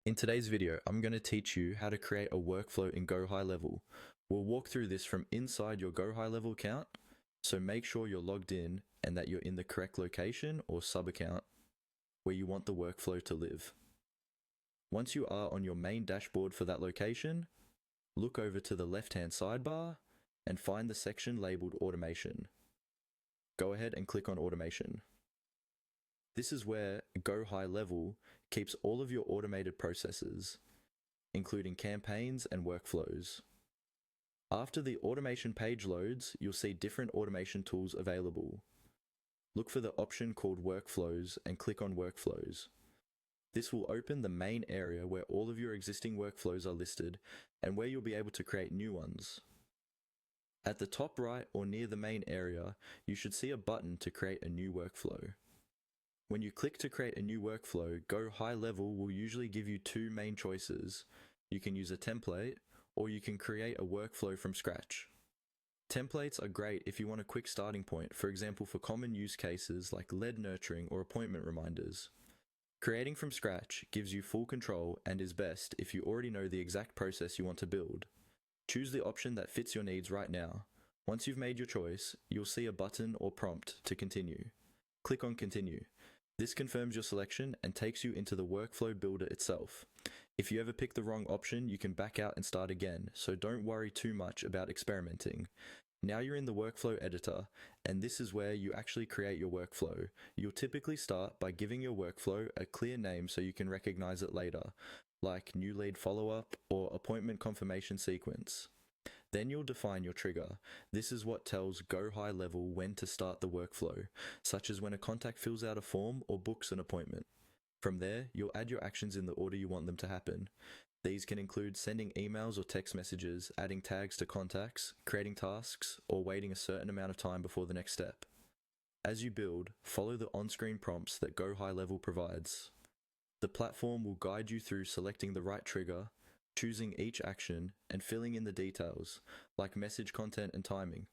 In today's video, I'm going to teach you how to create a workflow in Go High Level. We'll walk through this from inside your Go High Level account, so make sure you're logged in and that you're in the correct location or sub-account where you want the workflow to live. Once you are on your main dashboard for that location, look over to the left-hand sidebar and find the section labeled Automation. Go ahead and click on Automation. This is where Go High Level keeps all of your automated processes, including campaigns and workflows. After the automation page loads, you'll see different automation tools available. Look for the option called Workflows and click on Workflows. This will open the main area where all of your existing workflows are listed and where you'll be able to create new ones. At the top right or near the main area, you should see a button to create a new workflow. When you click to create a new workflow, Go High Level will usually give you two main choices. You can use a template, or you can create a workflow from scratch. Templates are great if you want a quick starting point, for example for common use cases like lead nurturing or appointment reminders. Creating from scratch gives you full control and is best if you already know the exact process you want to build. Choose the option that fits your needs right now. Once you've made your choice, you'll see a button or prompt to continue. Click on Continue. This confirms your selection and takes you into the workflow builder itself. If you ever pick the wrong option, you can back out and start again, so don't worry too much about experimenting. Now you're in the workflow editor, and this is where you actually create your workflow. You'll typically start by giving your workflow a clear name so you can recognize it later, like new lead follow-up or appointment confirmation sequence. Then you'll define your trigger. This is what tells Go High Level when to start the workflow, such as when a contact fills out a form or books an appointment. From there, you'll add your actions in the order you want them to happen. These can include sending emails or text messages, adding tags to contacts, creating tasks, or waiting a certain amount of time before the next step. As you build, follow the on-screen prompts that Go High Level provides. The platform will guide you through selecting the right trigger, choosing each action, and filling in the details, like message content and timing.